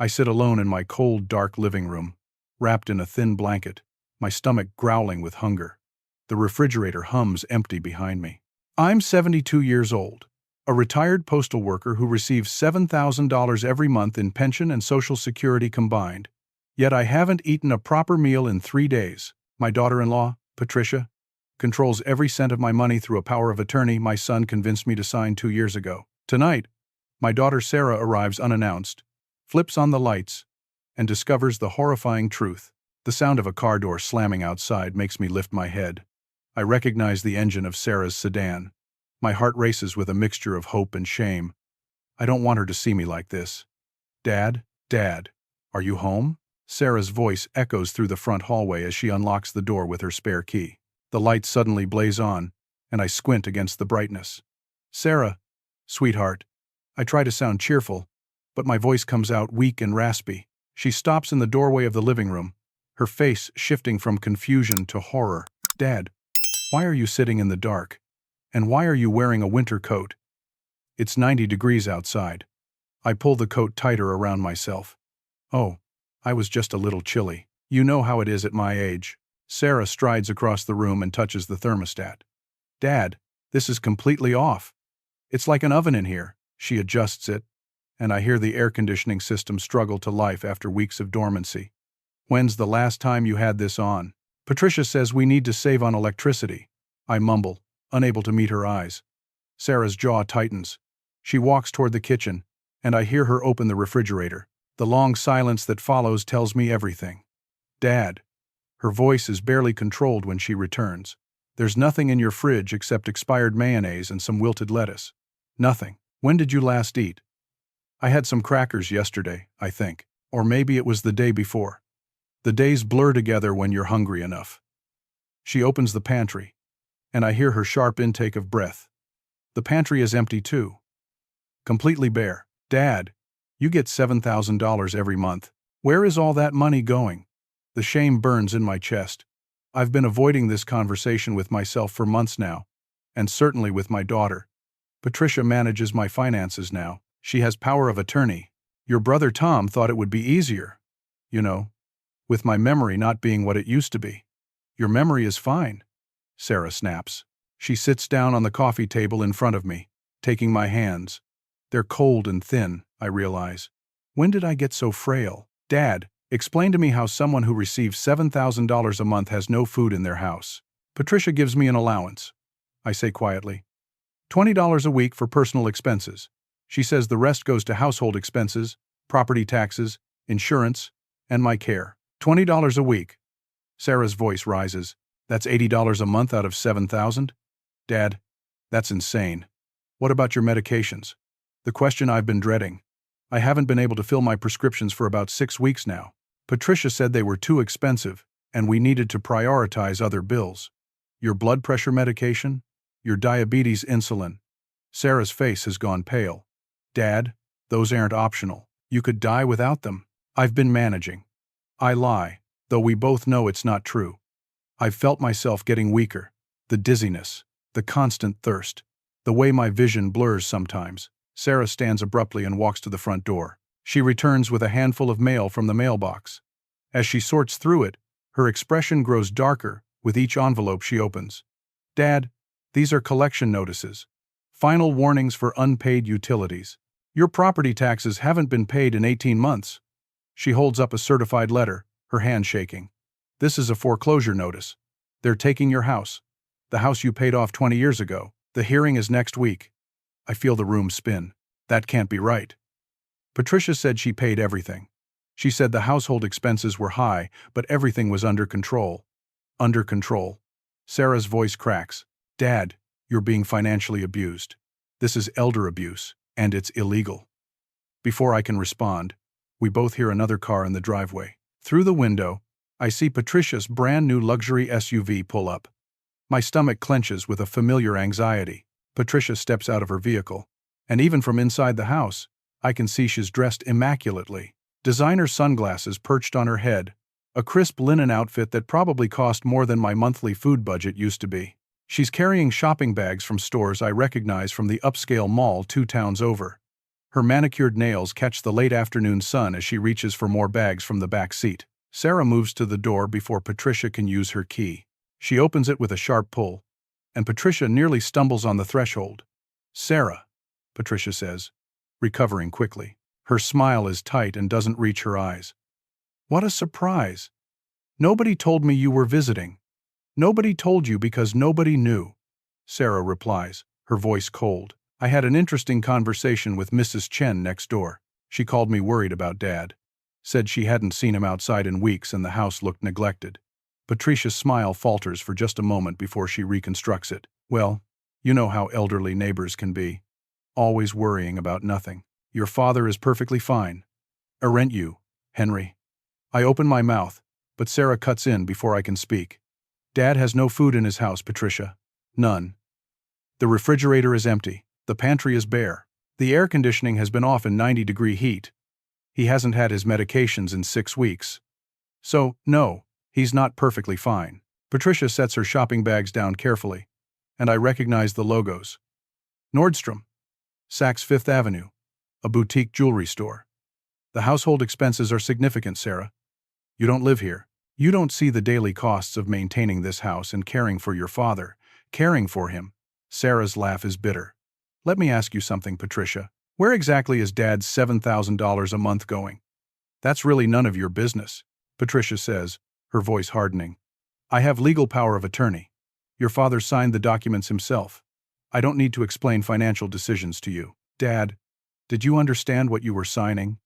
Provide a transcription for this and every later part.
I sit alone in my cold, dark living room, wrapped in a thin blanket, my stomach growling with hunger. The refrigerator hums empty behind me. I'm 72 years old, a retired postal worker who receives $7,000 every month in pension and Social Security combined. Yet I haven't eaten a proper meal in 3 days. My daughter-in-law, Patricia, controls every cent of my money through a power of attorney my son convinced me to sign 2 years ago. Tonight, my daughter Sarah arrives unannounced, flips on the lights, and discovers the horrifying truth. The sound of a car door slamming outside makes me lift my head. I recognize the engine of Sarah's sedan. My heart races with a mixture of hope and shame. I don't want her to see me like this. Dad, are you home? Sarah's voice echoes through the front hallway as she unlocks the door with her spare key. The lights suddenly blaze on, and I squint against the brightness. Sarah, sweetheart. I try to sound cheerful, but my voice comes out weak and raspy. She stops in the doorway of the living room, her face shifting from confusion to horror. Dad, why are you sitting in the dark? And why are you wearing a winter coat? It's 90 degrees outside. I pull the coat tighter around myself. Oh, I was just a little chilly. You know how it is at my age. Sarah strides across the room and touches the thermostat. Dad, this is completely off. It's like an oven in here. She adjusts it, and I hear the air conditioning system struggle to life after weeks of dormancy. When's the last time you had this on? Patricia says we need to save on electricity. I mumble, unable to meet her eyes. Sarah's jaw tightens. She walks toward the kitchen, and I hear her open the refrigerator. The long silence that follows tells me everything. Dad. Her voice is barely controlled when she returns. There's nothing in your fridge except expired mayonnaise and some wilted lettuce. Nothing. When did you last eat? I had some crackers yesterday, I think. Or maybe it was the day before. The days blur together when you're hungry enough. She opens the pantry, and I hear her sharp intake of breath. The pantry is empty too. Completely bare. Dad, you get $7,000 every month. Where is all that money going? The shame burns in my chest. I've been avoiding this conversation with myself for months now, and certainly with my daughter. Patricia manages my finances now. She has power of attorney. Your brother Tom thought it would be easier. You know, with my memory not being what it used to be. Your memory is fine, Sarah snaps. She sits down on the coffee table in front of me, taking my hands. They're cold and thin, I realize. When did I get so frail? Dad, explain to me how someone who receives $7,000 a month has no food in their house. Patricia gives me an allowance, I say quietly. $20 a week for personal expenses. She says the rest goes to household expenses, property taxes, insurance, and my care. $20 a week. Sarah's voice rises. That's $80 a month out of $7,000? Dad, that's insane. What about your medications? The question I've been dreading. I haven't been able to fill my prescriptions for about 6 weeks now. Patricia said they were too expensive, and we needed to prioritize other bills. Your blood pressure medication? Your diabetes insulin? Sarah's face has gone pale. Dad, those aren't optional. You could die without them. I've been managing. I lie, though we both know it's not true. I've felt myself getting weaker. The dizziness, the constant thirst, the way my vision blurs sometimes. Sarah stands abruptly and walks to the front door. She returns with a handful of mail from the mailbox. As she sorts through it, her expression grows darker with each envelope she opens. Dad, these are collection notices. Final warnings for unpaid utilities. Your property taxes haven't been paid in 18 months. She holds up a certified letter, her hand shaking. This is a foreclosure notice. They're taking your house. The house you paid off 20 years ago. The hearing is next week. I feel the room spin. That can't be right. Patricia said she paid everything. She said the household expenses were high, but everything was under control. Under control. Sarah's voice cracks. Dad, you're being financially abused. This is elder abuse, and it's illegal. Before I can respond, we both hear another car in the driveway. Through the window, I see Patricia's brand new luxury SUV pull up. My stomach clenches with a familiar anxiety. Patricia steps out of her vehicle, and even from inside the house, I can see she's dressed immaculately. Designer sunglasses perched on her head, a crisp linen outfit that probably cost more than my monthly food budget used to be. She's carrying shopping bags from stores I recognize from the upscale mall 2 towns over. Her manicured nails catch the late afternoon sun as she reaches for more bags from the back seat. Sarah moves to the door before Patricia can use her key. She opens it with a sharp pull, and Patricia nearly stumbles on the threshold. "Sarah," Patricia says, recovering quickly. Her smile is tight and doesn't reach her eyes. "What a surprise! Nobody told me you were visiting." "Nobody told you because nobody knew," Sarah replies, her voice cold. "I had an interesting conversation with Mrs. Chen next door. She called me worried about Dad. Said she hadn't seen him outside in weeks and the house looked neglected." Patricia's smile falters for just a moment before she reconstructs it. "Well, you know how elderly neighbors can be. Always worrying about nothing. Your father is perfectly fine. Aren't you, Henry?" I open my mouth, but Sarah cuts in before I can speak. "Dad has no food in his house, Patricia. None. The refrigerator is empty. The pantry is bare. The air conditioning has been off in 90-degree heat. He hasn't had his medications in 6 weeks. So, no, he's not perfectly fine." Patricia sets her shopping bags down carefully, and I recognize the logos. Nordstrom, Saks Fifth Avenue, a boutique jewelry store. "The household expenses are significant, Sarah. You don't live here. You don't see the daily costs of maintaining this house and caring for your father, caring for him." Sarah's laugh is bitter. "Let me ask you something, Patricia. Where exactly is Dad's $7,000 a month going?" "That's really none of your business," Patricia says, her voice hardening. "I have legal power of attorney. Your father signed the documents himself. I don't need to explain financial decisions to you." "Dad, did you understand what you were signing?"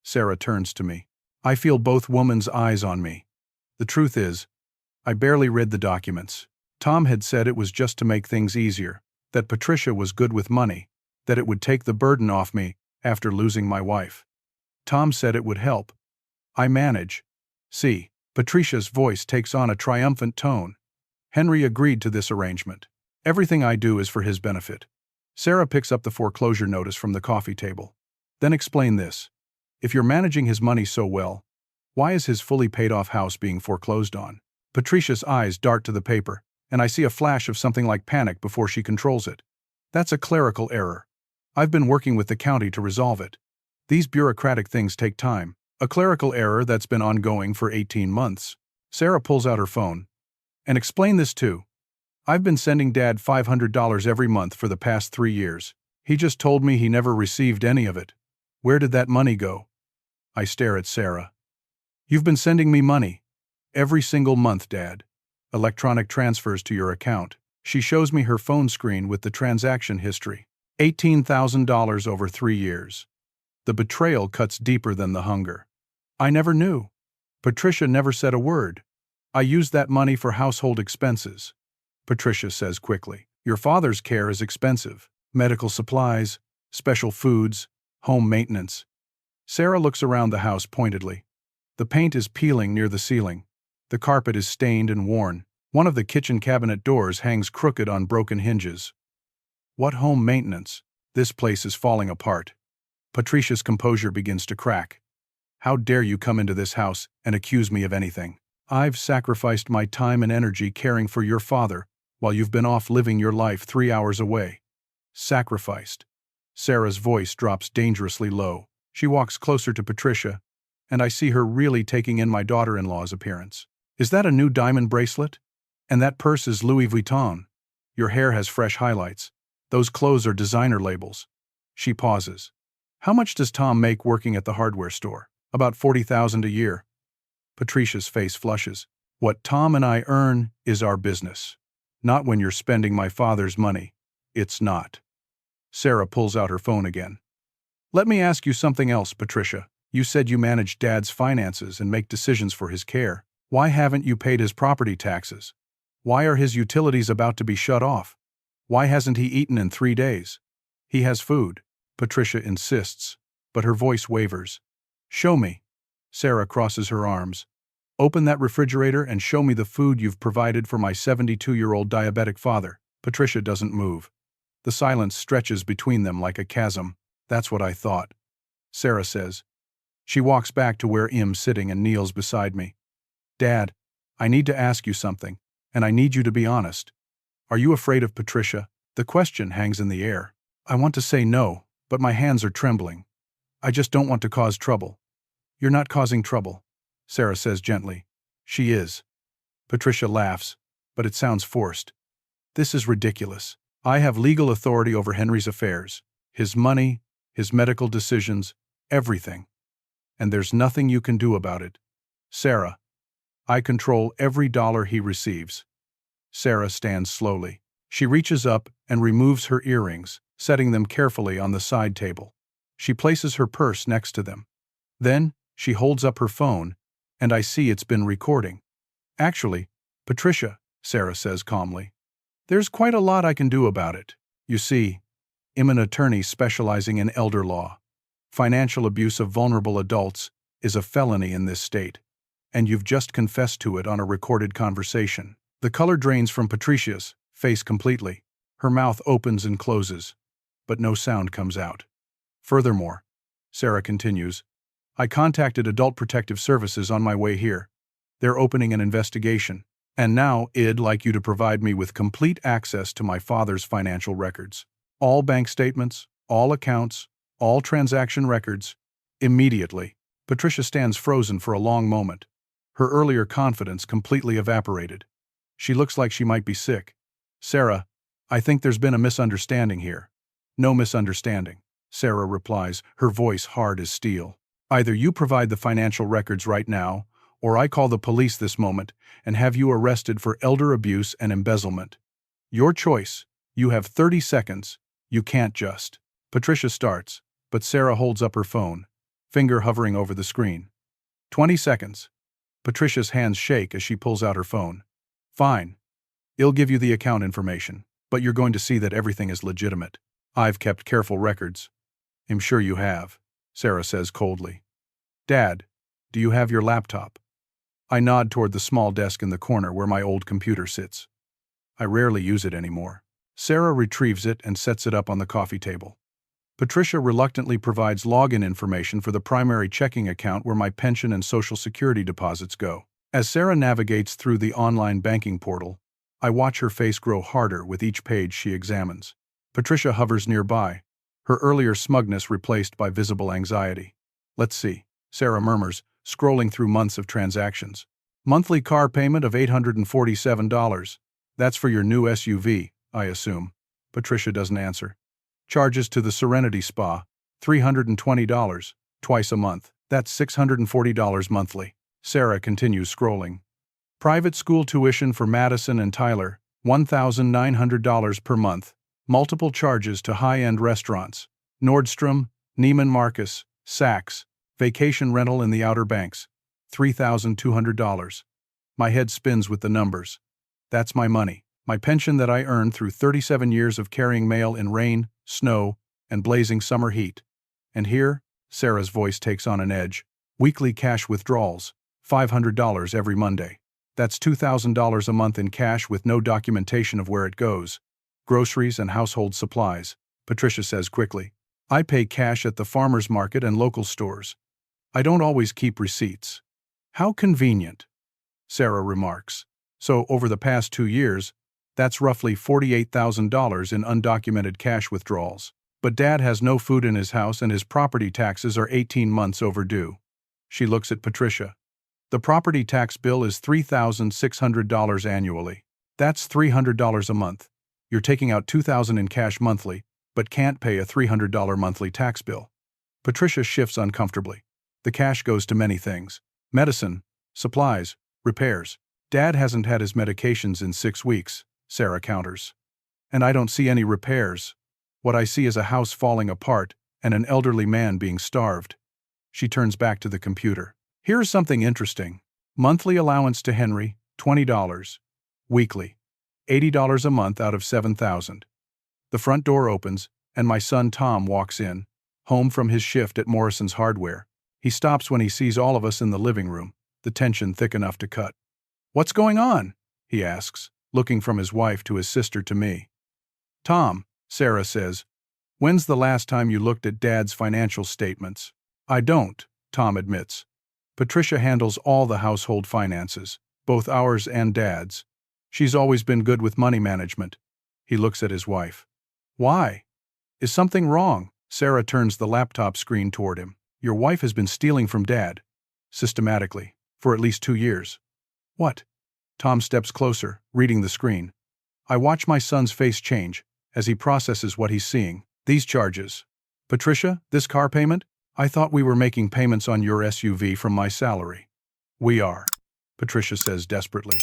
Sarah turns to me. I feel both women's eyes on me. The truth is, I barely read the documents. Tom had said it was just to make things easier, that Patricia was good with money, that it would take the burden off me after losing my wife. Tom said it would help. I manage. See, Patricia's voice takes on a triumphant tone. Henry agreed to this arrangement. Everything I do is for his benefit. Sarah picks up the foreclosure notice from the coffee table. Then explain this. If you're managing his money so well, why is his fully paid-off house being foreclosed on? Patricia's eyes dart to the paper, and I see a flash of something like panic before she controls it. That's a clerical error. I've been working with the county to resolve it. These bureaucratic things take time. A clerical error that's been ongoing for 18 months. Sarah pulls out her phone. And explain this too. I've been sending Dad $500 every month for the past 3 years. He just told me he never received any of it. Where did that money go? I stare at Sarah. You've been sending me money. Every single month, Dad. Electronic transfers to your account. She shows me her phone screen with the transaction history. $18,000 over 3 years. The betrayal cuts deeper than the hunger. I never knew. Patricia never said a word. I used that money for household expenses. Patricia says quickly. Your father's care is expensive. Medical supplies, special foods, home maintenance. Sarah looks around the house pointedly. The paint is peeling near the ceiling. The carpet is stained and worn. One of the kitchen cabinet doors hangs crooked on broken hinges. What home maintenance? This place is falling apart. Patricia's composure begins to crack. How dare you come into this house and accuse me of anything? I've sacrificed my time and energy caring for your father while you've been off living your life 3 hours away. Sacrificed. Sarah's voice drops dangerously low. She walks closer to Patricia, and I see her really taking in my daughter-in-law's appearance. Is that a new diamond bracelet? And that purse is Louis Vuitton. Your hair has fresh highlights. Those clothes are designer labels. She pauses. How much does Tom make working at the hardware store? About $40,000 a year. Patricia's face flushes. What Tom and I earn is our business. Not when you're spending my father's money. It's not. Sarah pulls out her phone again. Let me ask you something else, Patricia. You said you manage Dad's finances and make decisions for his care. Why haven't you paid his property taxes? Why are his utilities about to be shut off? Why hasn't he eaten in 3 days? He has food. Patricia insists, but her voice wavers. Show me. Sarah crosses her arms. Open that refrigerator and show me the food you've provided for my 72-year-old diabetic father. Patricia doesn't move. The silence stretches between them like a chasm. That's what I thought. Sarah says. She walks back to where Im's sitting and kneels beside me. Dad, I need to ask you something, and I need you to be honest. Are you afraid of Patricia? The question hangs in the air. I want to say no, but my hands are trembling. I just don't want to cause trouble. You're not causing trouble, Sarah says gently. She is. Patricia laughs, but it sounds forced. This is ridiculous. I have legal authority over Henry's affairs, his money, his medical decisions, everything. And there's nothing you can do about it. Sarah, I control every dollar he receives. Sarah stands slowly. She reaches up and removes her earrings, setting them carefully on the side table. She places her purse next to them. Then, she holds up her phone, and I see it's been recording. Actually, Patricia, Sarah says calmly, there's quite a lot I can do about it. You see, I'm an attorney specializing in elder law. Financial abuse of vulnerable adults is a felony in this state, and you've just confessed to it on a recorded conversation. The color drains from Patricia's face completely. Her mouth opens and closes, but no sound comes out. Furthermore, Sarah continues, I contacted Adult Protective Services on my way here. They're opening an investigation, and now I'd like you to provide me with complete access to my father's financial records. All bank statements, all accounts, all transaction records, immediately. Patricia stands frozen for a long moment. Her earlier confidence completely evaporated. She looks like she might be sick. Sarah, I think there's been a misunderstanding here. No misunderstanding, Sarah replies, her voice hard as steel. Either you provide the financial records right now, or I call the police this moment and have you arrested for elder abuse and embezzlement. Your choice. You have 30 seconds. You can't just. Patricia starts, but Sarah holds up her phone, finger hovering over the screen. 20 seconds. Patricia's hands shake as she pulls out her phone. Fine. I'll give you the account information, but you're going to see that everything is legitimate. I've kept careful records. I'm sure you have, Sarah says coldly. Dad, do you have your laptop? I nod toward the small desk in the corner where my old computer sits. I rarely use it anymore. Sarah retrieves it and sets it up on the coffee table. Patricia reluctantly provides login information for the primary checking account where my pension and Social Security deposits go. As Sarah navigates through the online banking portal, I watch her face grow harder with each page she examines. Patricia hovers nearby, her earlier smugness replaced by visible anxiety. Let's see, Sarah murmurs, scrolling through months of transactions. Monthly car payment of $847. That's for your new SUV, I assume. Patricia doesn't answer. Charges to the Serenity Spa, $320, twice a month. That's $640 monthly. Sarah continues scrolling. Private school tuition for Madison and Tyler, $1,900 per month. Multiple charges to high-end restaurants. Nordstrom, Neiman Marcus, Saks. Vacation rental in the Outer Banks, $3,200. My head spins with the numbers. That's my money. My pension that I earned through 37 years of carrying mail in rain, snow, and blazing summer heat. And here, Sarah's voice takes on an edge. Weekly cash withdrawals, $500 every Monday. That's $2,000 a month in cash with no documentation of where it goes. Groceries and household supplies, Patricia says quickly. I pay cash at the farmer's market and local stores. I don't always keep receipts. How convenient, Sarah remarks. So, over the past 2 years, that's roughly $48,000 in undocumented cash withdrawals. But Dad has no food in his house and his property taxes are 18 months overdue. She looks at Patricia. The property tax bill is $3,600 annually. That's $300 a month. You're taking out $2,000 in cash monthly, but can't pay a $300 monthly tax bill. Patricia shifts uncomfortably. The cash goes to many things. Medicine, supplies, repairs. Dad hasn't had his medications in 6 weeks, Sarah counters. And I don't see any repairs. What I see is a house falling apart and an elderly man being starved. She turns back to the computer. Here's something interesting. Monthly allowance to Henry, $20. Weekly, $80 a month out of $7,000. The front door opens, and my son Tom walks in, home from his shift at Morrison's Hardware. He stops when he sees all of us in the living room, the tension thick enough to cut. What's going on? He asks, looking from his wife to his sister to me. Tom, Sarah says, when's the last time you looked at Dad's financial statements? I don't, Tom admits. Patricia handles all the household finances, both ours and Dad's. She's always been good with money management. He looks at his wife. Why? Is something wrong? Sarah turns the laptop screen toward him. Your wife has been stealing from Dad. Systematically. For at least 2 years. What? Tom steps closer, reading the screen. I watch my son's face change as he processes what he's seeing. These charges. Patricia, this car payment? I thought we were making payments on your SUV from my salary. We are, Patricia says desperately.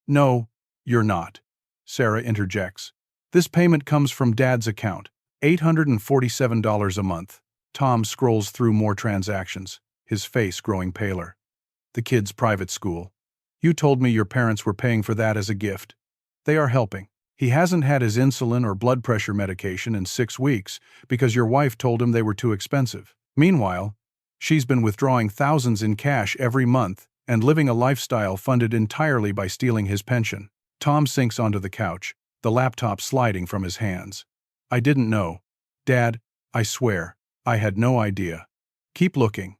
No, you're not, Sarah interjects. This payment comes from Dad's account, $847 a month. Tom scrolls through more transactions, his face growing paler. The kid's private school. You told me your parents were paying for that as a gift. They are helping. He hasn't had his insulin or blood pressure medication in 6 weeks because your wife told him they were too expensive. Meanwhile, she's been withdrawing thousands in cash every month and living a lifestyle funded entirely by stealing his pension. Tom sinks onto the couch, the laptop sliding from his hands. I didn't know. Dad, I swear, I had no idea. Keep looking,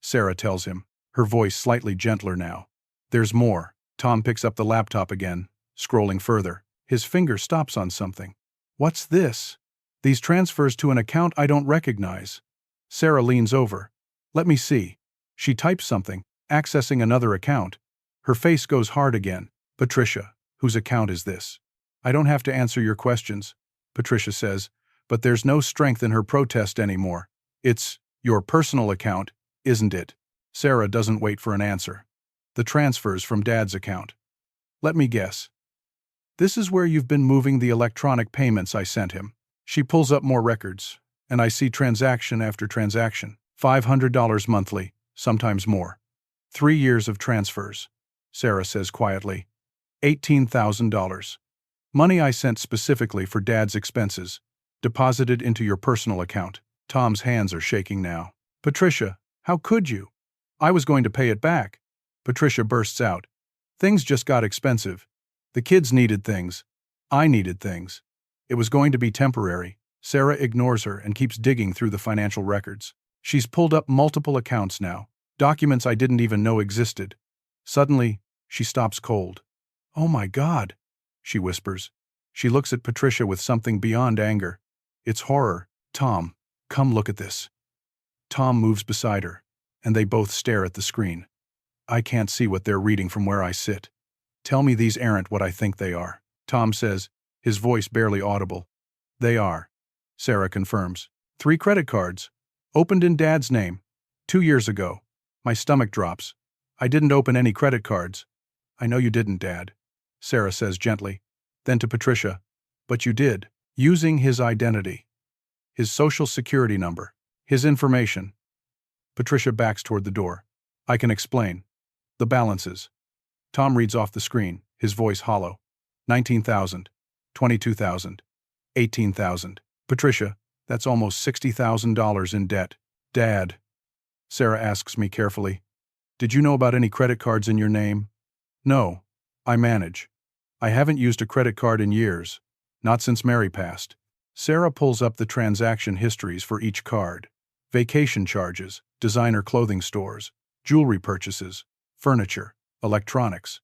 Sarah tells him, her voice slightly gentler now. There's more. Tom picks up the laptop again, scrolling further. His finger stops on something. What's this? These transfers to an account I don't recognize. Sarah leans over. Let me see. She types something, accessing another account. Her face goes hard again. Patricia, whose account is this? I don't have to answer your questions, Patricia says, but there's no strength in her protest anymore. It's your personal account, isn't it? Sarah doesn't wait for an answer. The transfers from Dad's account. Let me guess. This is where you've been moving the electronic payments I sent him. She pulls up more records, and I see transaction after transaction. $500 monthly, sometimes more. 3 years of transfers, Sarah says quietly. $18,000. Money I sent specifically for Dad's expenses, deposited into your personal account. Tom's hands are shaking now. Patricia, how could you? I was going to pay it back. Patricia bursts out. Things just got expensive. The kids needed things. I needed things. It was going to be temporary. Sarah ignores her and keeps digging through the financial records. She's pulled up multiple accounts now, documents I didn't even know existed. Suddenly, she stops cold. Oh my God, she whispers. She looks at Patricia with something beyond anger. It's horror. Tom, come look at this. Tom moves beside her, and they both stare at the screen. I can't see what they're reading from where I sit. Tell me these aren't what I think they are, Tom says, his voice barely audible. They are, Sarah confirms. 3 credit cards. Opened in Dad's name. 2 years ago. My stomach drops. I didn't open any credit cards. I know you didn't, Dad, Sarah says gently. Then to Patricia. But you did. Using his identity. His social security number. His information. Patricia backs toward the door. I can explain. The balances. Tom reads off the screen, his voice hollow. 19,000, 22,000, 18,000. Patricia, that's almost $60,000 in debt. Dad, Sarah asks me carefully, did you know about any credit cards in your name? No, I manage. I haven't used a credit card in years, not since Mary passed. Sarah pulls up the transaction histories for each card. Vacation charges, designer clothing stores, jewelry purchases, furniture, electronics.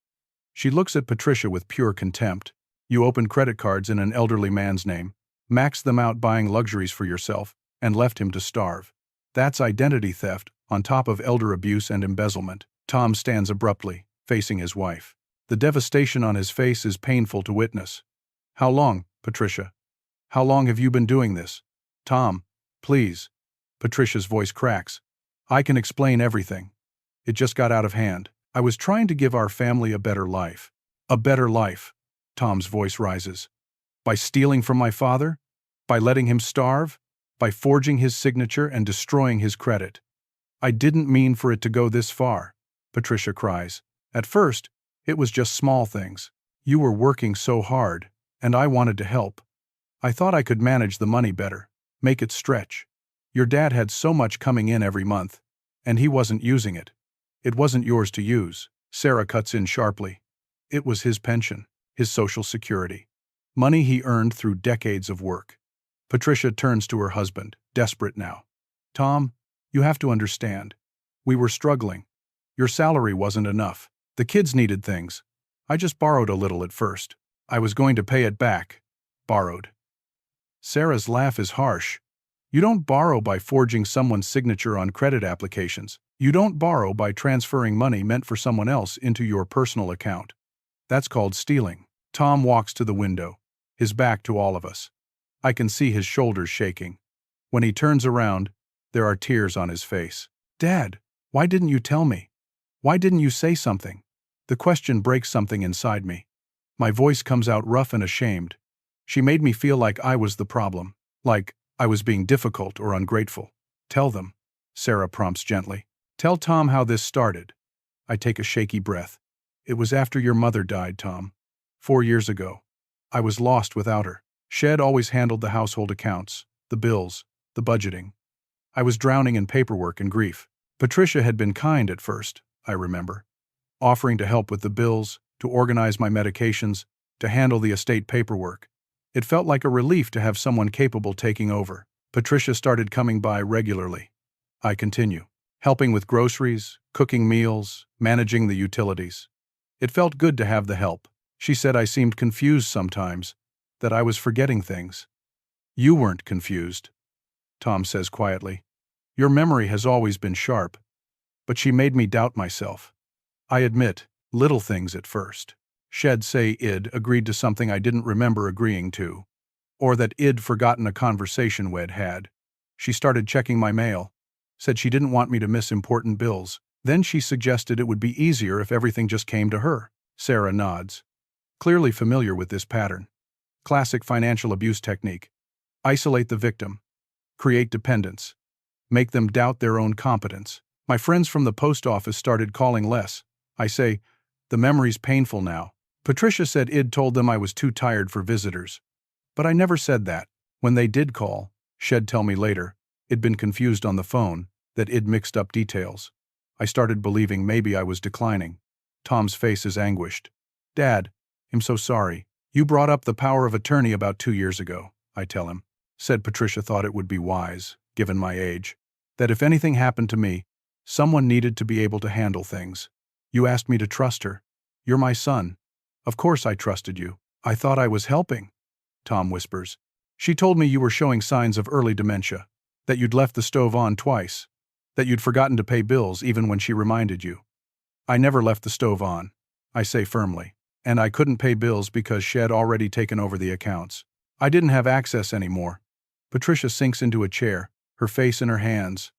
She looks at Patricia with pure contempt. You opened credit cards in an elderly man's name, maxed them out buying luxuries for yourself, and left him to starve. That's identity theft, on top of elder abuse and embezzlement. Tom stands abruptly, facing his wife. The devastation on his face is painful to witness. How long, Patricia? How long have you been doing this? Tom, please. Patricia's voice cracks. I can explain everything. It just got out of hand. I was trying to give our family a better life. A better life. Tom's voice rises. By stealing from my father? By letting him starve? By forging his signature and destroying his credit? I didn't mean for it to go this far, Patricia cries. At first, it was just small things. You were working so hard, and I wanted to help. I thought I could manage the money better, make it stretch. Your dad had so much coming in every month, and he wasn't using it. It wasn't yours to use. Sarah cuts in sharply. It was his pension, his social security. Money he earned through decades of work. Patricia turns to her husband, desperate now. Tom, you have to understand. We were struggling. Your salary wasn't enough. The kids needed things. I just borrowed a little at first. I was going to pay it back. Borrowed. Sarah's laugh is harsh. You don't borrow by forging someone's signature on credit applications. You don't borrow by transferring money meant for someone else into your personal account. That's called stealing. Tom walks to the window, his back to all of us. I can see his shoulders shaking. When he turns around, there are tears on his face. Dad, why didn't you tell me? Why didn't you say something? The question breaks something inside me. My voice comes out rough and ashamed. She made me feel like I was the problem, like I was being difficult or ungrateful. Tell them, Sarah prompts gently. Tell Tom how this started. I take a shaky breath. It was after your mother died, Tom. 4 years ago. I was lost without her. Shed always handled the household accounts, the bills, the budgeting. I was drowning in paperwork and grief. Patricia had been kind at first, I remember, offering to help with the bills, to organize my medications, to handle the estate paperwork. It felt like a relief to have someone capable taking over. Patricia started coming by regularly. I continue, helping with groceries, cooking meals, managing the utilities. It felt good to have the help. She said I seemed confused sometimes, that I was forgetting things. You weren't confused, Tom says quietly. Your memory has always been sharp, but she made me doubt myself. I admit, little things at first. She'd say I'd agreed to something I didn't remember agreeing to, or that I'd forgotten a conversation we'd had. She started checking my mail, said she didn't want me to miss important bills. Then she suggested it would be easier if everything just came to her. Sarah nods, clearly familiar with this pattern. Classic financial abuse technique. Isolate the victim. Create dependence. Make them doubt their own competence. My friends from the post office started calling less. I say, the memory's painful now. Patricia said I'd told them I was too tired for visitors. But I never said that. When they did call, she'd tell me later, I'd been confused on the phone, that I'd mixed up details. I started believing maybe I was declining. Tom's face is anguished. Dad, I'm so sorry. You brought up the power of attorney about 2 years ago, I tell him. Said Patricia thought it would be wise, given my age, that if anything happened to me, someone needed to be able to handle things. You asked me to trust her. You're my son. Of course I trusted you. I thought I was helping, Tom whispers. She told me you were showing signs of early dementia, that you'd left the stove on twice, that you'd forgotten to pay bills even when she reminded you. I never left the stove on, I say firmly, and I couldn't pay bills because she'd already taken over the accounts. I didn't have access anymore. Patricia sinks into a chair, her face in her hands.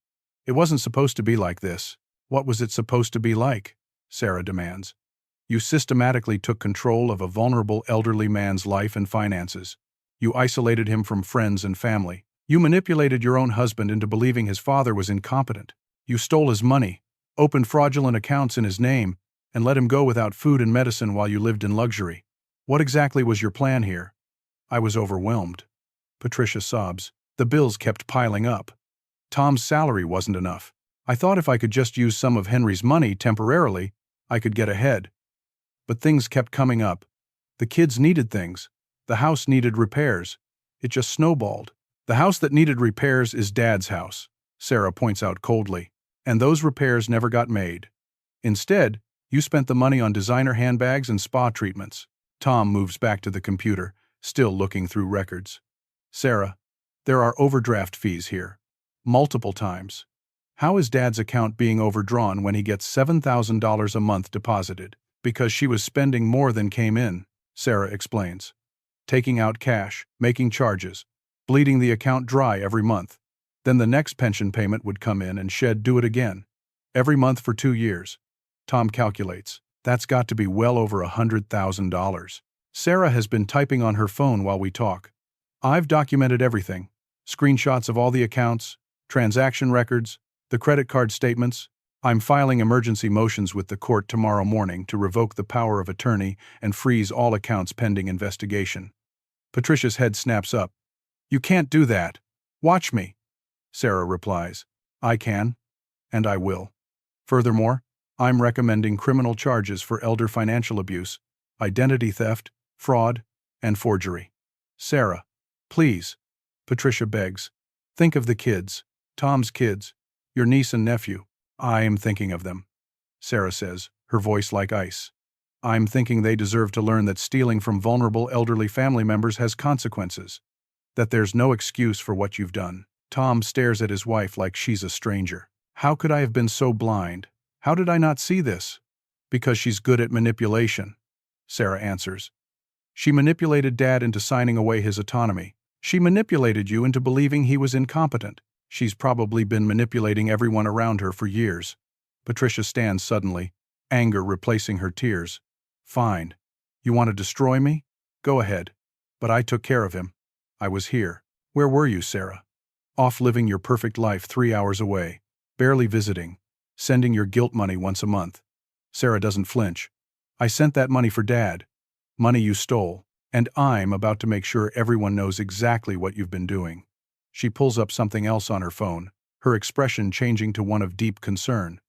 It wasn't supposed to be like this. What was it supposed to be like? Sarah demands. You systematically took control of a vulnerable elderly man's life and finances. You isolated him from friends and family. You manipulated your own husband into believing his father was incompetent. You stole his money, opened fraudulent accounts in his name, and let him go without food and medicine while you lived in luxury. What exactly was your plan here? I was overwhelmed. Patricia sobs. The bills kept piling up. Tom's salary wasn't enough. I thought if I could just use some of Henry's money temporarily, I could get ahead. But things kept coming up. The kids needed things. The house needed repairs. It just snowballed. The house that needed repairs is Dad's house, Sarah points out coldly. And those repairs never got made. Instead, you spent the money on designer handbags and spa treatments. Tom moves back to the computer, still looking through records. Sarah, there are overdraft fees here. Multiple times. How is Dad's account being overdrawn when he gets $7,000 a month deposited? Because she was spending more than came in, Sarah explains. Taking out cash, making charges, bleeding the account dry every month. Then the next pension payment would come in and she'd do it again. Every month for 2 years. Tom calculates. That's got to be well over $100,000. Sarah has been typing on her phone while we talk. I've documented everything. Screenshots of all the accounts, transaction records, the credit card statements. I'm filing emergency motions with the court tomorrow morning to revoke the power of attorney and freeze all accounts pending investigation. Patricia's head snaps up. You can't do that. Watch me. Sarah replies. I can, and I will. Furthermore, I'm recommending criminal charges for elder financial abuse, identity theft, fraud, and forgery. Sarah, please, Patricia begs. Think of the kids, Tom's kids, your niece and nephew. I am thinking of them, Sarah says, her voice like ice. I'm thinking they deserve to learn that stealing from vulnerable elderly family members has consequences, that there's no excuse for what you've done. Tom stares at his wife like she's a stranger. How could I have been so blind? How did I not see this? Because she's good at manipulation, Sarah answers. She manipulated Dad into signing away his autonomy. She manipulated you into believing he was incompetent. She's probably been manipulating everyone around her for years. Patricia stands suddenly, anger replacing her tears. Fine. You want to destroy me? Go ahead. But I took care of him. I was here. Where were you, Sarah? Off living your perfect life 3 hours away, barely visiting, sending your guilt money once a month. Sarah doesn't flinch. I sent that money for Dad. Money you stole, and I'm about to make sure everyone knows exactly what you've been doing. She pulls up something else on her phone, her expression changing to one of deep concern.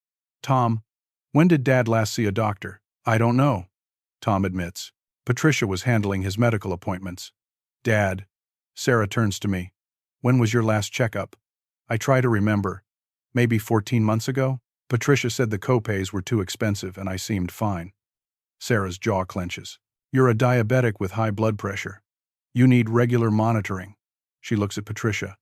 Tom, when did Dad last see a doctor? I don't know, Tom admits. Patricia was handling his medical appointments. Dad. Sarah turns to me. When was your last checkup? I try to remember. Maybe 14 months ago? Patricia said the copays were too expensive and I seemed fine. Sarah's jaw clenches. You're a diabetic with high blood pressure. You need regular monitoring. She looks at Patricia.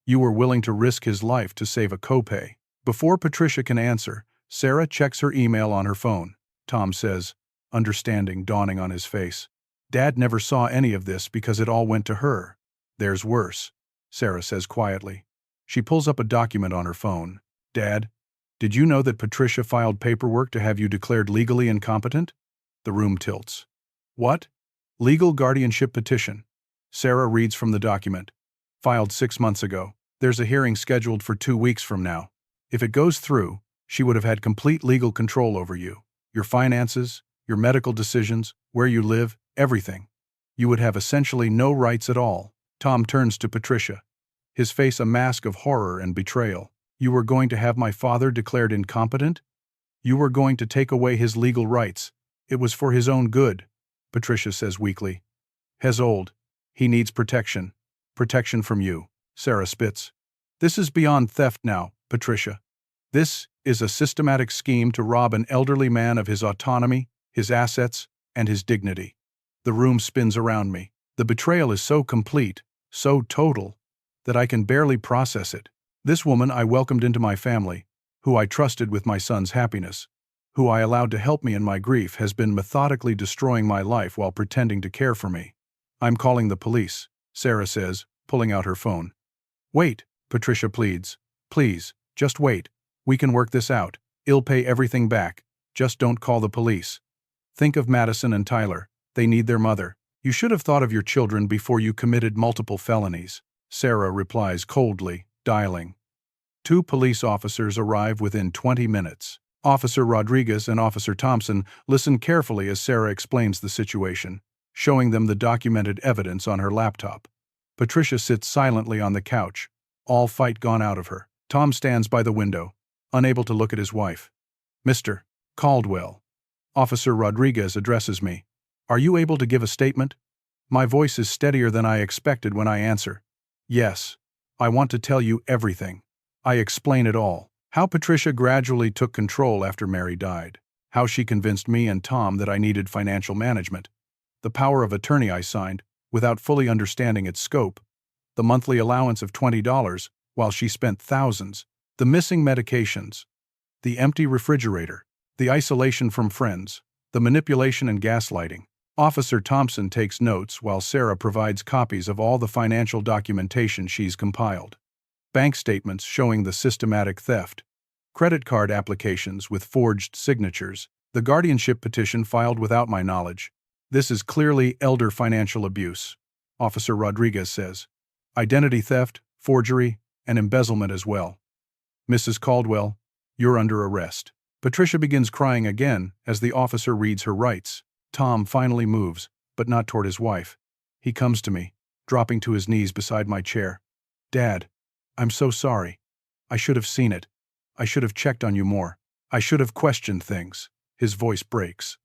You were willing to risk his life to save a copay. Before Patricia can answer, Sarah checks her email on her phone. Tom says, understanding dawning on his face. Dad never saw any of this because it all went to her. There's worse, Sarah says quietly. She pulls up a document on her phone. Dad, did you know that Patricia filed paperwork to have you declared legally incompetent? The room tilts. What? Legal guardianship petition. Sarah reads from the document. Filed 6 months ago. There's a hearing scheduled for 2 weeks from now. If it goes through, she would have had complete legal control over you. Your finances, your medical decisions, where you live, everything. You would have essentially no rights at all. Tom turns to Patricia, his face a mask of horror and betrayal. You were going to have my father declared incompetent? You were going to take away his legal rights. It was for his own good, Patricia says weakly. He's old. He needs protection. Protection from you. Sarah spits. This is beyond theft now, Patricia. This is a systematic scheme to rob an elderly man of his autonomy, his assets, and his dignity. The room spins around me. The betrayal is so complete, so total, that I can barely process it. This woman I welcomed into my family, who I trusted with my son's happiness, who I allowed to help me in my grief, has been methodically destroying my life while pretending to care for me. I'm calling the police, Sarah says, pulling out her phone. Wait, Patricia pleads. Please, just wait. We can work this out. I'll pay everything back. Just don't call the police. Think of Madison and Tyler. They need their mother. You should have thought of your children before you committed multiple felonies. Sarah replies coldly, dialing. 2 police officers arrive within 20 minutes. Officer Rodriguez and Officer Thompson listen carefully as Sarah explains the situation, showing them the documented evidence on her laptop. Patricia sits silently on the couch, all fight gone out of her. Tom stands by the window, unable to look at his wife. Mr. Caldwell. Officer Rodriguez addresses me. Are you able to give a statement? My voice is steadier than I expected when I answer. Yes. I want to tell you everything. I explain it all. How Patricia gradually took control after Mary died. How she convinced me and Tom that I needed financial management. The power of attorney I signed, without fully understanding its scope. The monthly allowance of $20, while she spent thousands. The missing medications. The empty refrigerator. The isolation from friends. The manipulation and gaslighting. Officer Thompson takes notes while Sarah provides copies of all the financial documentation she's compiled. Bank statements showing the systematic theft. Credit card applications with forged signatures. The guardianship petition filed without my knowledge. This is clearly elder financial abuse, Officer Rodriguez says. Identity theft, forgery, and embezzlement as well. Mrs. Caldwell, you're under arrest. Patricia begins crying again as the officer reads her rights. Tom finally moves, but not toward his wife. He comes to me, dropping to his knees beside my chair. Dad, I'm so sorry. I should have seen it. I should have checked on you more. I should have questioned things. His voice breaks.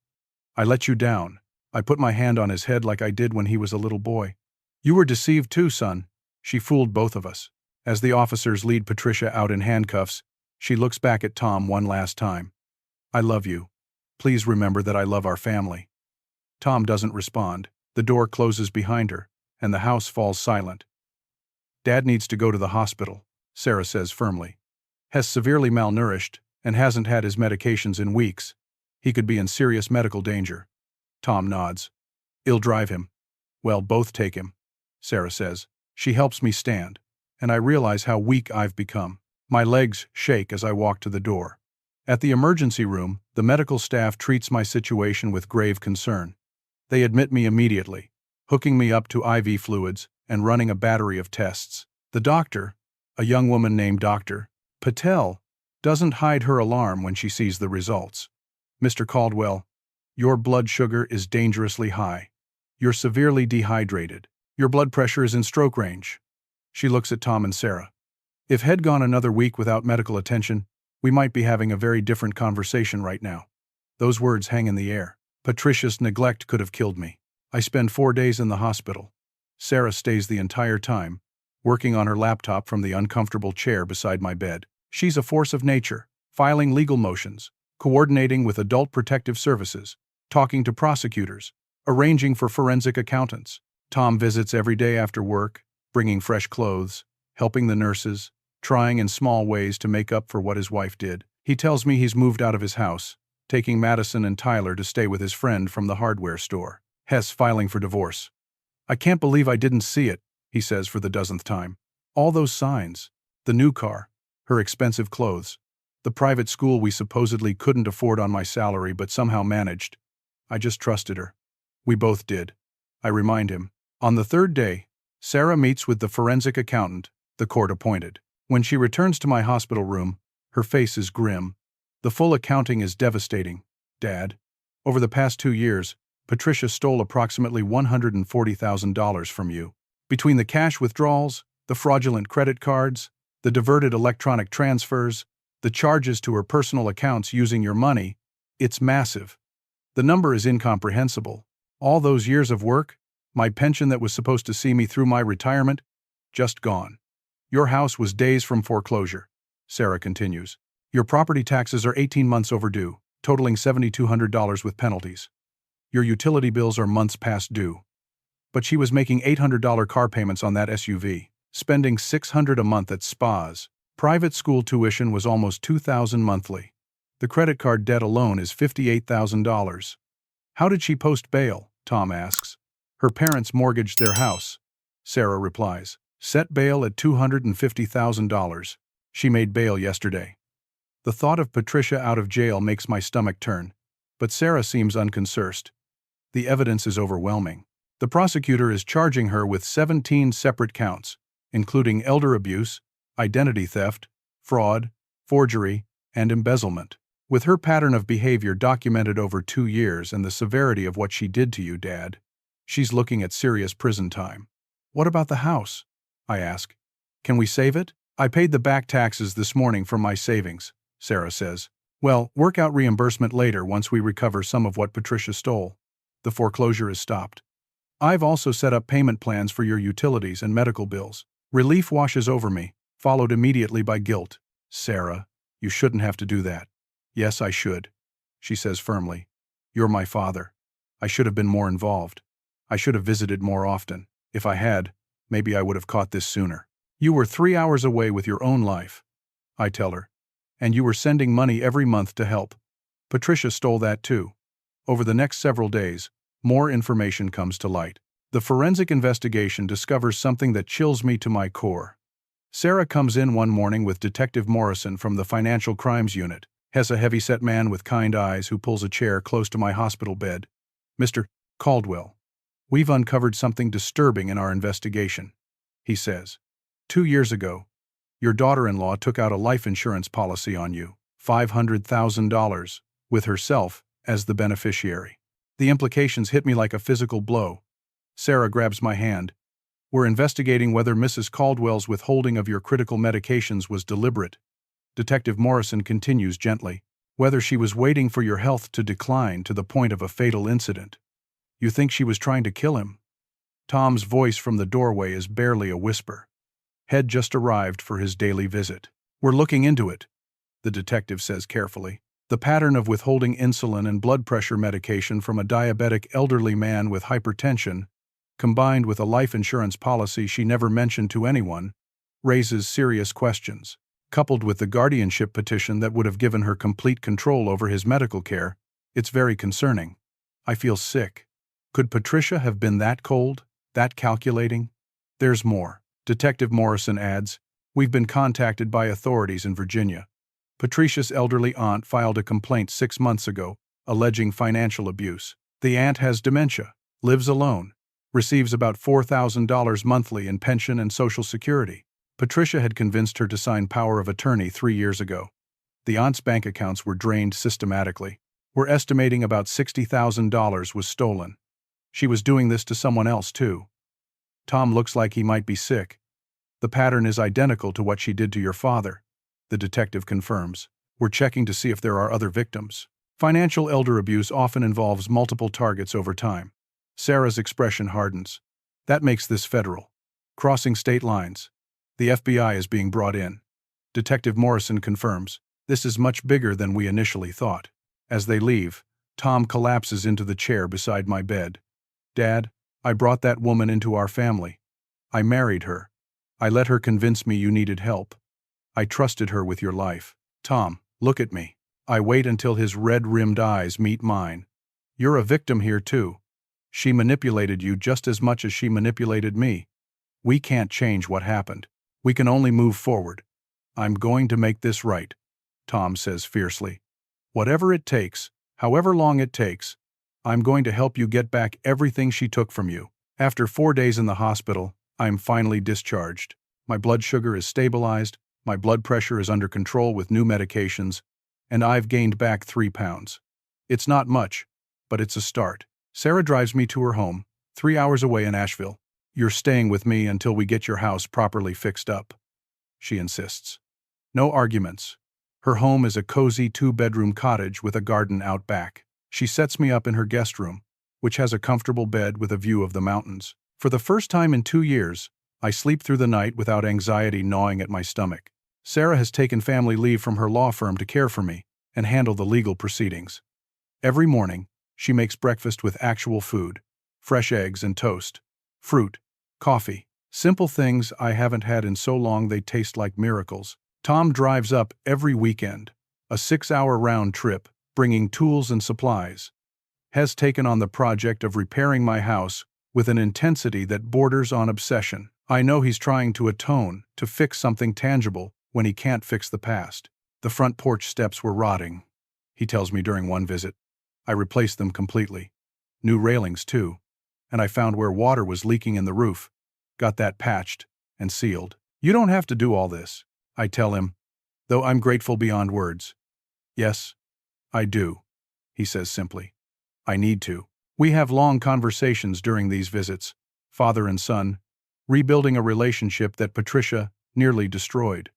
I let you down. I put my hand on his head like I did when he was a little boy. You were deceived too, son. She fooled both of us. As the officers lead Patricia out in handcuffs, she looks back at Tom one last time. I love you. Please remember that I love our family. Tom doesn't respond. The door closes behind her, and the house falls silent. Dad needs to go to the hospital, Sarah says firmly. Has severely malnourished and hasn't had his medications in weeks. He could be in serious medical danger. Tom nods. I'll drive him. Well, both take him, Sarah says. She helps me stand, and I realize how weak I've become. My legs shake as I walk to the door. At the emergency room, the medical staff treats my situation with grave concern. They admit me immediately, hooking me up to IV fluids and running a battery of tests. The doctor, a young woman named Dr. Patel, doesn't hide her alarm when she sees the results. Mr. Caldwell, your blood sugar is dangerously high. You're severely dehydrated. Your blood pressure is in stroke range. She looks at Tom and Sarah. If had gone another week without medical attention, we might be having a very different conversation right now. Those words hang in the air. Patricia's neglect could have killed me. I spend 4 days in the hospital. Sarah stays the entire time, working on her laptop from the uncomfortable chair beside my bed. She's a force of nature, filing legal motions, coordinating with adult protective services, talking to prosecutors, arranging for forensic accountants. Tom visits every day after work, bringing fresh clothes, helping the nurses, trying in small ways to make up for what his wife did. He tells me he's moved out of his house, taking Madison and Tyler to stay with his friend from the hardware store. Hess filing for divorce. I can't believe I didn't see it, he says for the dozenth time. All those signs, the new car, her expensive clothes, the private school we supposedly couldn't afford on my salary but somehow managed. I just trusted her. We both did. I remind him. On the third day, Sarah meets with the forensic accountant, the court appointed. When she returns to my hospital room, her face is grim. The full accounting is devastating. Dad, over the past 2 years, Patricia stole approximately $140,000 from you. Between the cash withdrawals, the fraudulent credit cards, the diverted electronic transfers, the charges to her personal accounts using your money, it's massive. The number is incomprehensible. All those years of work, my pension that was supposed to see me through my retirement, just gone. Your house was days from foreclosure, Sarah continues. Your property taxes are 18 months overdue, totaling $7,200 with penalties. Your utility bills are months past due. But she was making $800 car payments on that SUV, spending $600 a month at spas. Private school tuition was almost $2,000 monthly. The credit card debt alone is $58,000. How did she post bail? Tom asks. Her parents mortgaged their house. Sarah replies. Set bail at $250,000. She made bail yesterday. The thought of Patricia out of jail makes my stomach turn, but Sarah seems unconcerned. The evidence is overwhelming. The prosecutor is charging her with 17 separate counts, including elder abuse, identity theft, fraud, forgery, and embezzlement. With her pattern of behavior documented over 2 years and the severity of what she did to you, Dad, she's looking at serious prison time. What about the house? I ask. Can we save it? I paid the back taxes this morning from my savings, Sarah says. Well, work out reimbursement later once we recover some of what Patricia stole. The foreclosure is stopped. I've also set up payment plans for your utilities and medical bills. Relief washes over me, followed immediately by guilt. Sarah, you shouldn't have to do that. Yes, I should, she says firmly. You're my father. I should have been more involved. I should have visited more often. If I had, maybe I would have caught this sooner. You were 3 hours away with your own life, I tell her. And you were sending money every month to help. Patricia stole that too. Over the next several days, more information comes to light. The forensic investigation discovers something that chills me to my core. Sarah comes in one morning with Detective Morrison from the Financial Crimes Unit. Has a heavy-set man with kind eyes who pulls a chair close to my hospital bed. Mr. Caldwell, we've uncovered something disturbing in our investigation, he says. 2 years ago, your daughter-in-law took out a life insurance policy on you, $500,000, with herself as the beneficiary. The implications hit me like a physical blow. Sarah grabs my hand. We're investigating whether Mrs. Caldwell's withholding of your critical medications was deliberate. Detective Morrison continues gently. Whether she was waiting for your health to decline to the point of a fatal incident. You think she was trying to kill him? Tom's voice from the doorway is barely a whisper. Had just arrived for his daily visit. We're looking into it, the detective says carefully. The pattern of withholding insulin and blood pressure medication from a diabetic elderly man with hypertension combined with a life insurance policy she never mentioned to anyone, raises serious questions. Coupled with the guardianship petition that would have given her complete control over his medical care, it's very concerning. I feel sick. Could Patricia have been that cold, that calculating? There's more. Detective Morrison adds, "We've been contacted by authorities in Virginia. Patricia's elderly aunt filed a complaint 6 months ago, alleging financial abuse. The aunt has dementia, lives alone, receives about $4,000 monthly in pension and Social Security. Patricia had convinced her to sign power of attorney 3 years ago. The aunt's bank accounts were drained systematically. We're estimating about $60,000 was stolen. She was doing this to someone else, too. Tom looks like he might be sick. The pattern is identical to what she did to your father," the detective confirms. "We're checking to see if there are other victims. Financial elder abuse often involves multiple targets over time." Sarah's expression hardens. "That makes this federal. Crossing state lines. The FBI is being brought in." Detective Morrison confirms, "This is much bigger than we initially thought." As they leave, Tom collapses into the chair beside my bed. "Dad, I brought that woman into our family. I married her. I let her convince me you needed help. I trusted her with your life. Tom, look at me." I wait until his red-rimmed eyes meet mine. "You're a victim here, too. She manipulated you just as much as she manipulated me. We can't change what happened. We can only move forward. I'm going to make this right," Tom says fiercely. "Whatever it takes, however long it takes, I'm going to help you get back everything she took from you." After 4 days in the hospital, I'm finally discharged. My blood sugar is stabilized, my blood pressure is under control with new medications, and I've gained back 3 pounds. It's not much, but it's a start. Sarah drives me to her home, 3 hours away in Asheville. "You're staying with me until we get your house properly fixed up," she insists. No arguments. Her home is a cozy 2-bedroom cottage with a garden out back. She sets me up in her guest room, which has a comfortable bed with a view of the mountains. For the first time in 2 years, I sleep through the night without anxiety gnawing at my stomach. Sarah has taken family leave from her law firm to care for me and handle the legal proceedings. Every morning, she makes breakfast with actual food, fresh eggs and toast, fruit, coffee, simple things I haven't had in so long they taste like miracles. Tom drives up every weekend, a 6-hour round trip, bringing tools and supplies. Has taken on the project of repairing my house with an intensity that borders on obsession. I know he's trying to atone, to fix something tangible, when he can't fix the past. The front porch steps were rotting, he tells me during one visit. I replaced them completely. New railings, too. And I found where water was leaking in the roof. Got that patched and sealed. "You don't have to do all this," I tell him, though I'm grateful beyond words. "Yes, I do," he says simply. "I need to." We have long conversations during these visits, father and son, rebuilding a relationship that Patricia nearly destroyed.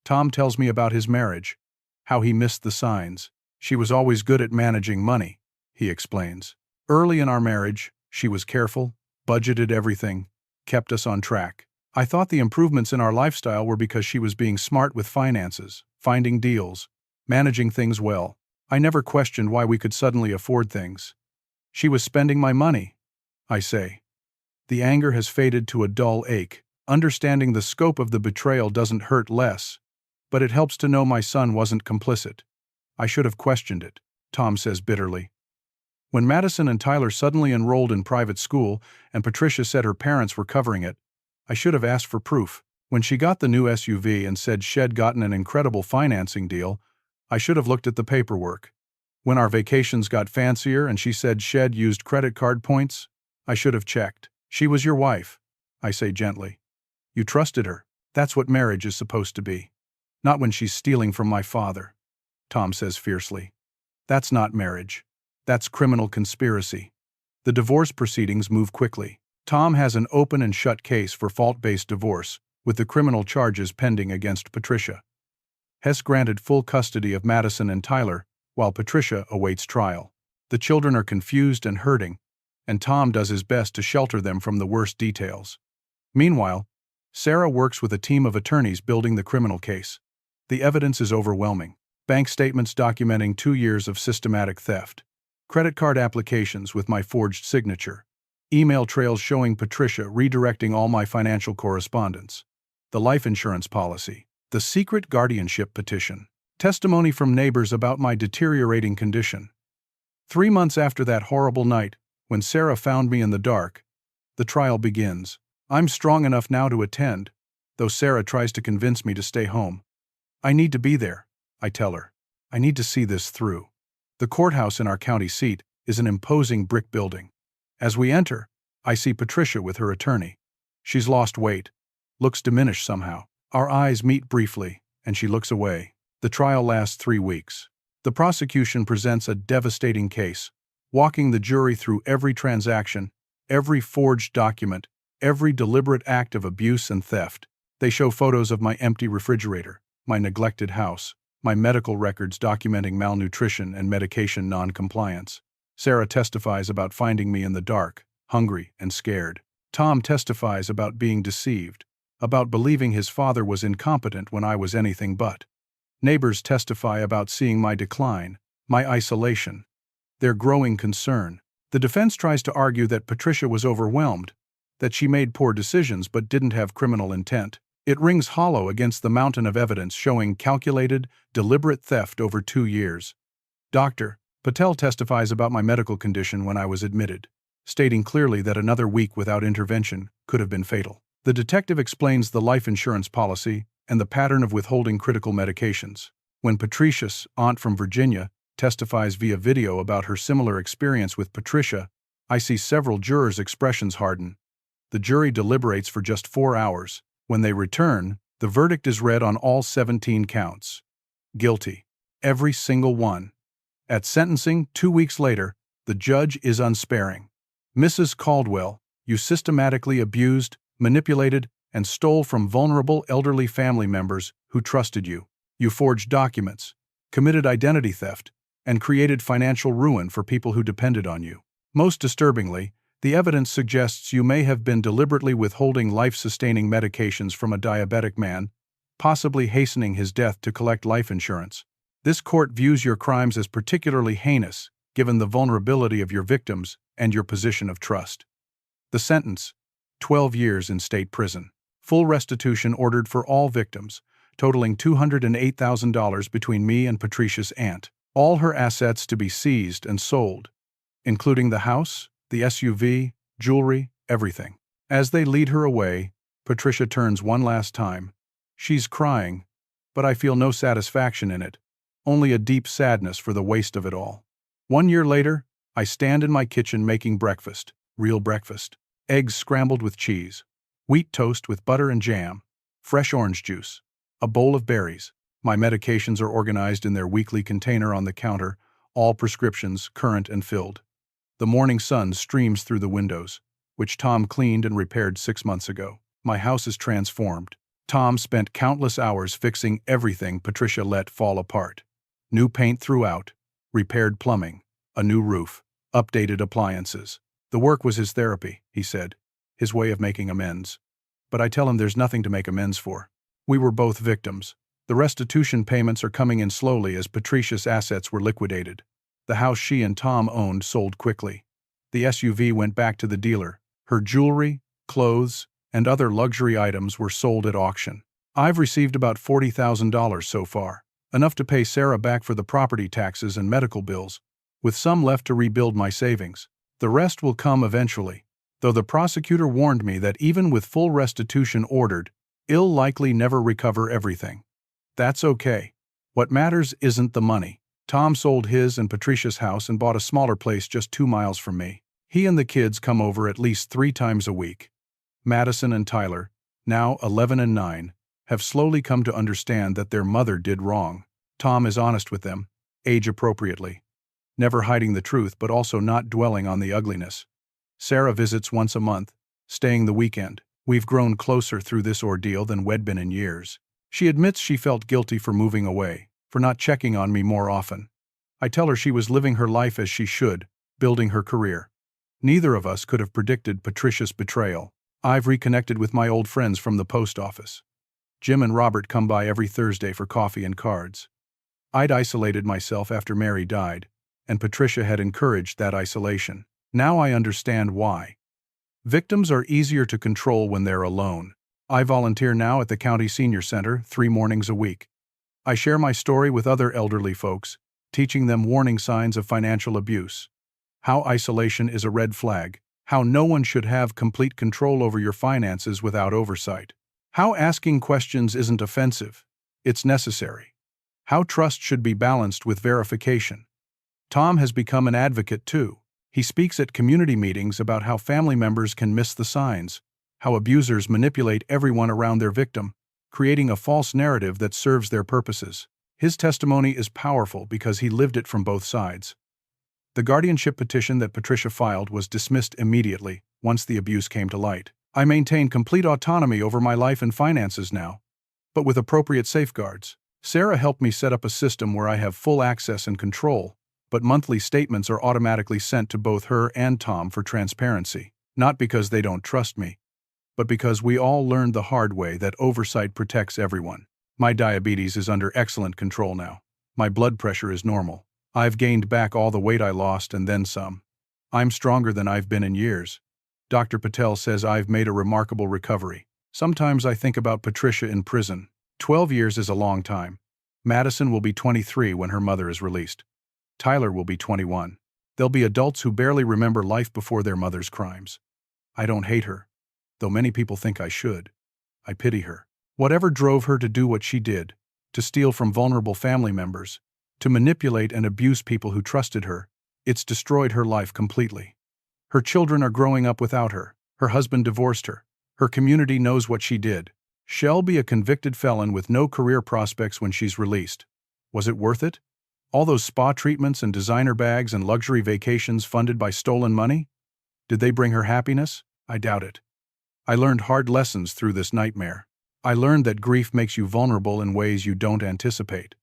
Tom tells me about his marriage, how he missed the signs. "She was always good at managing money," he explains. "Early in our marriage, she was careful, budgeted everything, kept us on track. I thought the improvements in our lifestyle were because she was being smart with finances, finding deals, managing things well. I never questioned why we could suddenly afford things. She was spending my money," I say. The anger has faded to a dull ache. Understanding the scope of the betrayal doesn't hurt less, but it helps to know my son wasn't complicit. "I should have questioned it," Tom says bitterly. "When Madison and Tyler suddenly enrolled in private school and Patricia said her parents were covering it, I should have asked for proof. When she got the new SUV and said she'd gotten an incredible financing deal, I should have looked at the paperwork. When our vacations got fancier and she said she'd used credit card points, I should have checked. She was your wife," I say gently. "You trusted her. That's what marriage is supposed to be. Not when she's stealing from my father," Tom says fiercely. "That's not marriage. That's criminal conspiracy." The divorce proceedings move quickly. Tom has an open and shut case for fault-based divorce, with the criminal charges pending against Patricia. Hess granted full custody of Madison and Tyler, while Patricia awaits trial. The children are confused and hurting, and Tom does his best to shelter them from the worst details. Meanwhile, Sarah works with a team of attorneys building the criminal case. The evidence is overwhelming. Bank statements documenting 2 years of systematic theft. Credit card applications with my forged signature. Email trails showing Patricia redirecting all my financial correspondence. The life insurance policy. The secret guardianship petition. Testimony from neighbors about my deteriorating condition. 3 months after that horrible night, when Sarah found me in the dark, the trial begins. I'm strong enough now to attend, though Sarah tries to convince me to stay home. I need to be there, I tell her. I need to see this through. The courthouse in our county seat is an imposing brick building. As we enter, I see Patricia with her attorney. She's lost weight, looks diminished somehow. Our eyes meet briefly, and she looks away. The trial lasts 3 weeks. The prosecution presents a devastating case, walking the jury through every transaction, every forged document, every deliberate act of abuse and theft. They show photos of my empty refrigerator, my neglected house, my medical records documenting malnutrition and medication non-compliance. Sarah testifies about finding me in the dark, hungry and scared. Tom testifies about being deceived, about believing his father was incompetent when I was anything but. Neighbors testify about seeing my decline, my isolation, their growing concern. The defense tries to argue that Patricia was overwhelmed, that she made poor decisions but didn't have criminal intent. It rings hollow against the mountain of evidence showing calculated, deliberate theft over 2 years. Dr. Patel testifies about my medical condition when I was admitted, stating clearly that another week without intervention could have been fatal. The detective explains the life insurance policy and the pattern of withholding critical medications. When Patricia's aunt from Virginia testifies via video about her similar experience with Patricia, I see several jurors' expressions harden. The jury deliberates for just 4 hours. When they return, the verdict is read on all 17 counts. Guilty. Every single one. At sentencing, 2 weeks later, the judge is unsparing. Mrs. Caldwell, you systematically abused, manipulated, and stole from vulnerable elderly family members who trusted you. You forged documents, committed identity theft, and created financial ruin for people who depended on you. Most disturbingly, the evidence suggests you may have been deliberately withholding life-sustaining medications from a diabetic man, possibly hastening his death to collect life insurance. This court views your crimes as particularly heinous, given the vulnerability of your victims and your position of trust. The sentence: 12 years in state prison. Full restitution ordered for all victims, totaling $208,000 between me and Patricia's aunt. All her assets to be seized and sold, including the house, the SUV, jewelry, everything. As they lead her away, Patricia turns one last time. She's crying, but I feel no satisfaction in it, only a deep sadness for the waste of it all. 1 year later, I stand in my kitchen making breakfast, real breakfast. Eggs scrambled with cheese, wheat toast with butter and jam, fresh orange juice, a bowl of berries. My medications are organized in their weekly container on the counter, all prescriptions current and filled. The morning sun streams through the windows, which Tom cleaned and repaired 6 months ago. My house is transformed. Tom spent countless hours fixing everything Patricia let fall apart. New paint throughout, repaired plumbing, a new roof, updated appliances. The work was his therapy, he said, his way of making amends. But I tell him there's nothing to make amends for. We were both victims. The restitution payments are coming in slowly as Patricia's assets were liquidated. The house she and Tom owned sold quickly. The SUV went back to the dealer. Her jewelry, clothes, and other luxury items were sold at auction. I've received about $40,000 so far, enough to pay Sarah back for the property taxes and medical bills, with some left to rebuild my savings. The rest will come eventually, though the prosecutor warned me that even with full restitution ordered, I'll likely never recover everything. That's okay. What matters isn't the money. Tom sold his and Patricia's house and bought a smaller place just 2 miles from me. He and the kids come over at least 3 times a week. Madison and Tyler, now 11 and 9, have slowly come to understand that their mother did wrong. Tom is honest with them, age-appropriately, never hiding the truth but also not dwelling on the ugliness. Sarah visits once a month, staying the weekend. We've grown closer through this ordeal than we'd been in years. She admits she felt guilty for moving away, for not checking on me more often. I tell her she was living her life as she should, building her career. Neither of us could have predicted Patricia's betrayal. I've reconnected with my old friends from the post office. Jim and Robert come by every Thursday for coffee and cards. I'd isolated myself after Mary died, and Patricia had encouraged that isolation. Now I understand why. Victims are easier to control when they're alone. I volunteer now at the County Senior Center 3 mornings a week. I share my story with other elderly folks, teaching them warning signs of financial abuse. How isolation is a red flag. How no one should have complete control over your finances without oversight. How asking questions isn't offensive. It's necessary. How trust should be balanced with verification. Tom has become an advocate too. He speaks at community meetings about how family members can miss the signs, how abusers manipulate everyone around their victim, creating a false narrative that serves their purposes. His testimony is powerful because he lived it from both sides. The guardianship petition that Patricia filed was dismissed immediately once the abuse came to light. I maintain complete autonomy over my life and finances now, but with appropriate safeguards. Sarah helped me set up a system where I have full access and control, but monthly statements are automatically sent to both her and Tom for transparency, not because they don't trust me, but because we all learned the hard way that oversight protects everyone. My diabetes is under excellent control now. My blood pressure is normal. I've gained back all the weight I lost and then some. I'm stronger than I've been in years. Dr. Patel says I've made a remarkable recovery. Sometimes I think about Patricia in prison. 12 years is a long time. Madison will be 23 when her mother is released. Tyler will be 21. They'll be adults who barely remember life before their mother's crimes. I don't hate her, though many people think I should. I pity her. Whatever drove her to do what she did, to steal from vulnerable family members, to manipulate and abuse people who trusted her, it's destroyed her life completely. Her children are growing up without her. Her husband divorced her. Her community knows what she did. She'll be a convicted felon with no career prospects when she's released. Was it worth it? All those spa treatments and designer bags and luxury vacations funded by stolen money? Did they bring her happiness? I doubt it. I learned hard lessons through this nightmare. I learned that grief makes you vulnerable in ways you don't anticipate.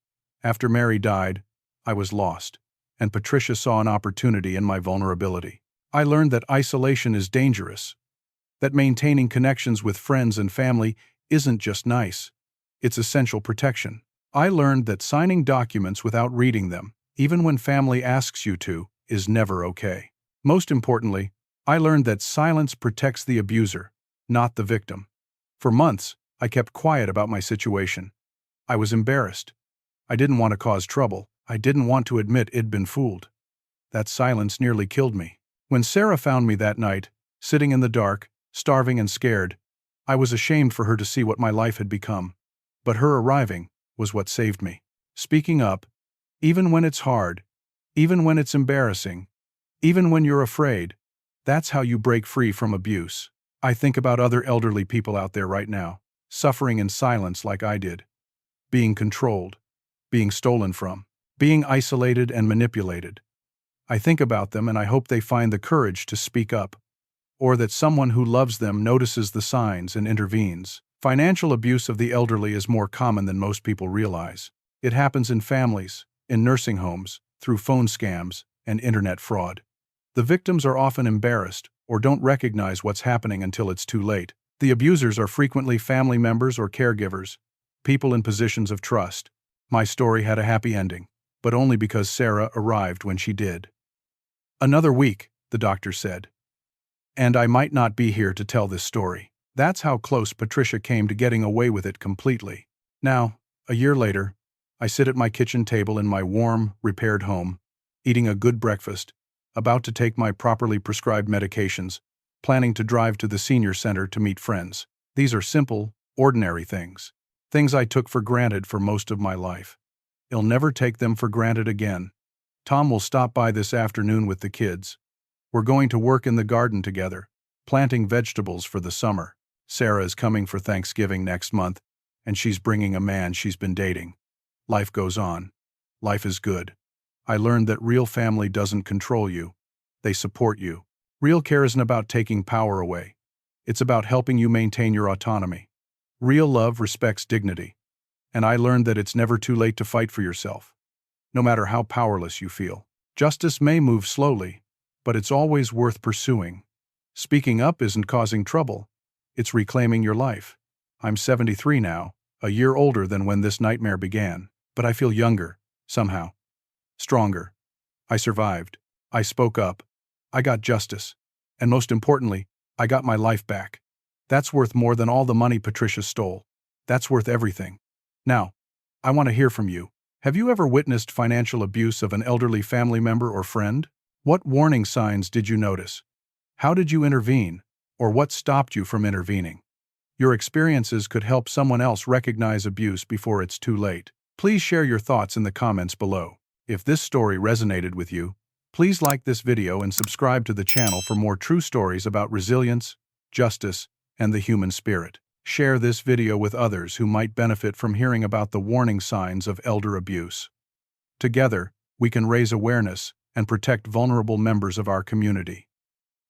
After Mary died, I was lost, and Patricia saw an opportunity in my vulnerability. I learned that isolation is dangerous, that maintaining connections with friends and family isn't just nice, it's essential protection. I learned that signing documents without reading them, even when family asks you to, is never okay. Most importantly, I learned that silence protects the abuser, not the victim. For months, I kept quiet about my situation. I was embarrassed. I didn't want to cause trouble. I didn't want to admit I'd been fooled. That silence nearly killed me. When Sarah found me that night, sitting in the dark, starving and scared, I was ashamed for her to see what my life had become. But her arriving was what saved me. Speaking up, even when it's hard, even when it's embarrassing, even when you're afraid, that's how you break free from abuse. I think about other elderly people out there right now, suffering in silence like I did, being controlled, being stolen from, being isolated and manipulated. I think about them and I hope they find the courage to speak up, or that someone who loves them notices the signs and intervenes. Financial abuse of the elderly is more common than most people realize. It happens in families, in nursing homes, through phone scams, and internet fraud. The victims are often embarrassed or don't recognize what's happening until it's too late. The abusers are frequently family members or caregivers, people in positions of trust. My story had a happy ending, but only because Sarah arrived when she did. Another week, the doctor said. And I might not be here to tell this story. That's how close Patricia came to getting away with it completely. Now, a year later, I sit at my kitchen table in my warm, repaired home, eating a good breakfast, about to take my properly prescribed medications, planning to drive to the senior center to meet friends. These are simple, ordinary things. Things I took for granted for most of my life. I'll never take them for granted again. Tom will stop by this afternoon with the kids. We're going to work in the garden together, planting vegetables for the summer. Sarah is coming for Thanksgiving next month, and she's bringing a man she's been dating. Life goes on. Life is good. I learned that real family doesn't control you. They support you. Real care isn't about taking power away. It's about helping you maintain your autonomy. Real love respects dignity. And I learned that it's never too late to fight for yourself. No matter how powerless you feel. Justice may move slowly, but it's always worth pursuing. Speaking up isn't causing trouble. It's reclaiming your life. I'm 73 now, a year older than when this nightmare began, but I feel younger, somehow. Stronger. I survived. I spoke up. I got justice. And most importantly, I got my life back. That's worth more than all the money Patricia stole. That's worth everything. Now, I want to hear from you. Have you ever witnessed financial abuse of an elderly family member or friend? What warning signs did you notice? How did you intervene? Or what stopped you from intervening? Your experiences could help someone else recognize abuse before it's too late. Please share your thoughts in the comments below. If this story resonated with you, please like this video and subscribe to the channel for more true stories about resilience, justice, and the human spirit. Share this video with others who might benefit from hearing about the warning signs of elder abuse. Together, we can raise awareness and protect vulnerable members of our community.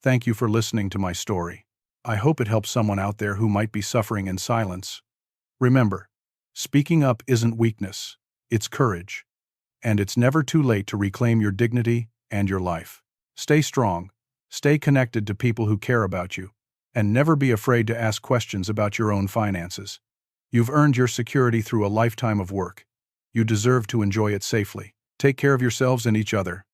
Thank you for listening to my story. I hope it helps someone out there who might be suffering in silence. Remember, speaking up isn't weakness, it's courage. And it's never too late to reclaim your dignity and your life. Stay strong, stay connected to people who care about you, and never be afraid to ask questions about your own finances. You've earned your security through a lifetime of work. You deserve to enjoy it safely. Take care of yourselves and each other.